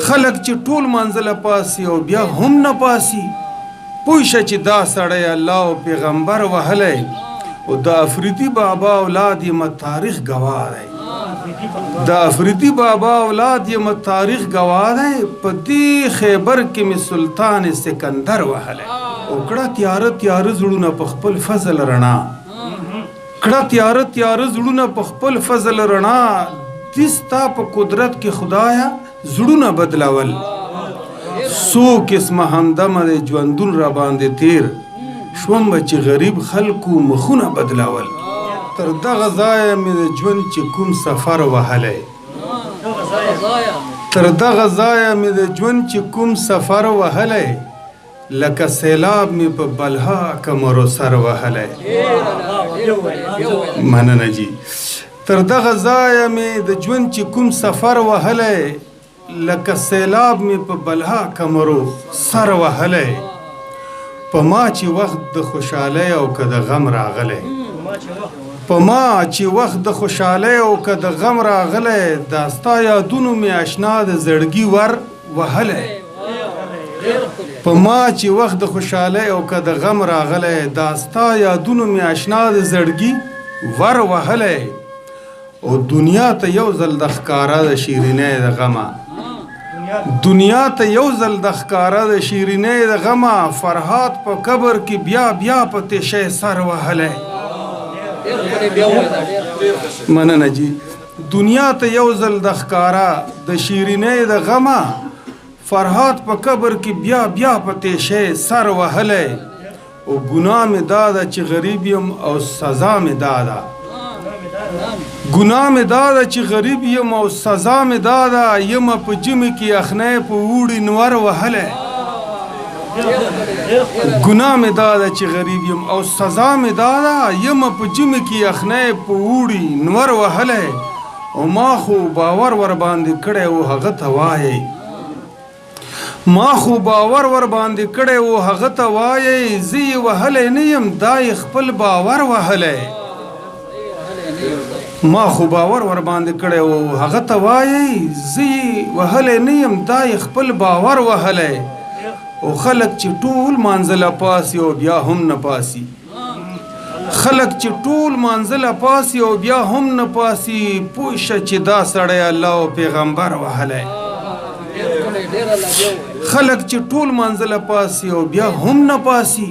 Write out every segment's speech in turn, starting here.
خلق چې ټول منزله پاسي او بیا هم نه پاسي پوه شه چې دا سړی الله او پیغمبر وهلی او د افریدي بابا اولاد یم تاریخ ګواه دی د افریدي بابا اولاد یم تاریخ ګواه دی په دې خیبر کې مې سلطان سکندر وهلی او کړه تیاره تیاره زړونه په خپل فضل رڼا کړه تیاره تیاره زړونه په خپل فضل رڼا دې ستا په قدرت کې خدایا زړونه بدلول څو قسمه همدمه د ژوندون را باندې تیر شوم به چې غریب خلکو مخونه بدلول تر دغه ځایه مې د ژوند چې کوم سفر وهلی تر دغه ځایه مې د ژوند چې کوم سفر وهلی لکه سیلاب مې په بلها کمرو سر وهلی مننه جی تر دغه ځایه مې د ژوند چې کوم سفر وهلی لکه سیلاب مې په بلها کمرو سر وهلی په ما چې وخت د خوشحالۍ او که د غم راغلی په ما چې وخت د خوشحالۍ او که د غم راغلی دا ستا یادونو مې اشنا د زړګي ور وهلی په ما چې وخت د خوشحالۍ او که د غم راغلی دا ستا یادونو مې اشنا د زړګي ور وهلی او دنیا ته یو ځل د ښکاره د شیرینۍ د غمه دنیا ته یو ځل د ښکاره د شیرینۍ د غمه فرهاد په قبر کې بیا بیا په تیشۍ سر وهلی مننه جی دنیا ته یو ځل د ښکاره د شیرینۍ د غمه فرهاد په قبر کې بیا بیا په تیشۍ سر وهلی او ګناه مې دا ده چې غریب یم او سزا مې دا ده ګناه مې دا ده چې غریب یم او سزا مې دا ده یم په ژمي کې یخنۍ په اوړي نور وهلی ګناه مې دا ده چې غریب یم او سزا مې دا ده یم په ژمي کې یخنۍ په اوړي نور وهلی او ما خو باور ور باندې کړی و هغه ته وایئ ما خو باور ور باندې کړی و هغه ته وایئ زه یې وهلی نه یم دا یې خپل باور وهلی ما خو باور ور باندې کړی و هغه ته وایئ زه یې وهلی نه یم دا یې خپل باور وهلی او خلک چې ټول مانځله پاسي او بیا هم نه پاسي خلک چې ټول مانځله پاسي او بیا هم نه پاسي پوه شه چې دا سړی الله او پیغمبر وهلی خلک چې ټول مانځله پاسي او بیا هم نه پاسي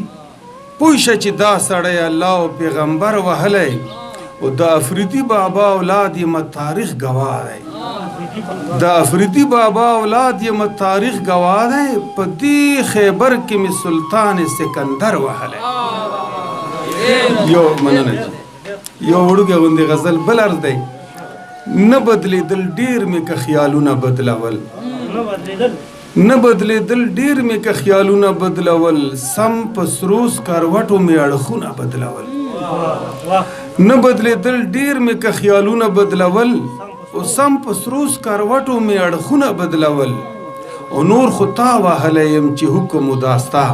پوه شه چې دا سړی الله او پیغمبر وهلی او د افریدي بابا اولاد یم تاریخ ګواه دی د افریدي بابا اولاد یم تاریخ ګواه دی په دې خیبر کې مې سلطان سکندر وهلی یو مننه یو وړوکی غوندې غزل بل عرض دی نه بدلېدل ډېر مې که خیالونه بدلول نه بدلېدل ډېر مې که خیالونه بدلول سم په سرو سکروټو مې اړخونه بدلول نه بدلېدل ډېر مې که خیالونه بدلول او سم په سرو سکروټو مې اړخونه بدلول او نور خو تا وهلی یم چې حکم و دا ستا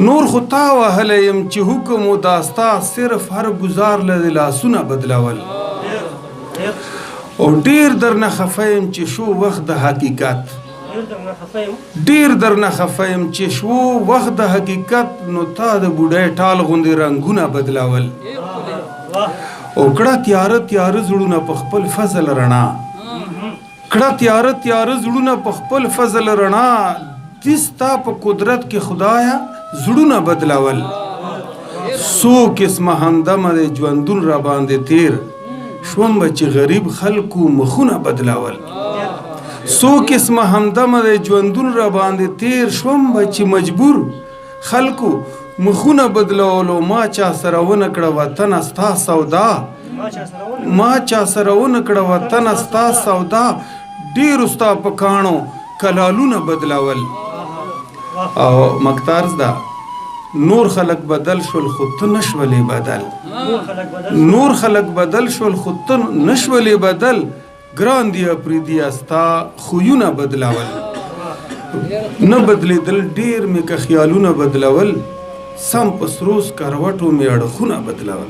نور خو تا وهلی یم چې حکم و دا ستا صرف هر ګزار له لاسونه بدلول او ډېر درنه خفه یم چې شو وخت د حقیقت ډېر درنه خفه یم چې شو وخت د حقیقت نو تا د بوډۍ ټال غوندې رنګونه بدلول او کړه تیاره تیاره زړونه په خپل فضل رڼا کړه تیاره تیاره زړونه په خپل فضل رڼا دې ستا په قدرت کې خدایا زړونه بدلول څو قسمه همدمه د ژوندون را باندې تیر شوم به چې غریب خلکو مخونه بدلول څو قسمه همدمه د ژوندون را باندې تیر شوم به چې مجبور خلکو مخونه بدلولو ما چا سره ونه کړه وطنه ستا سودا ما چا سره ونه کړه وطنه ستا سودا ډېرو ستا په کاڼو کلالونه بدلول او مقطع ده نور خلق بدل شول خو ته نشولې بدل نور خلق بدل شول خو ته نشولې بدل ګران دی افریدي ستا خویونه بدلول نه بدلېدل ډېر مې که خیالونه بدلول سم په سرو سکروټو مې اړخونه بدلول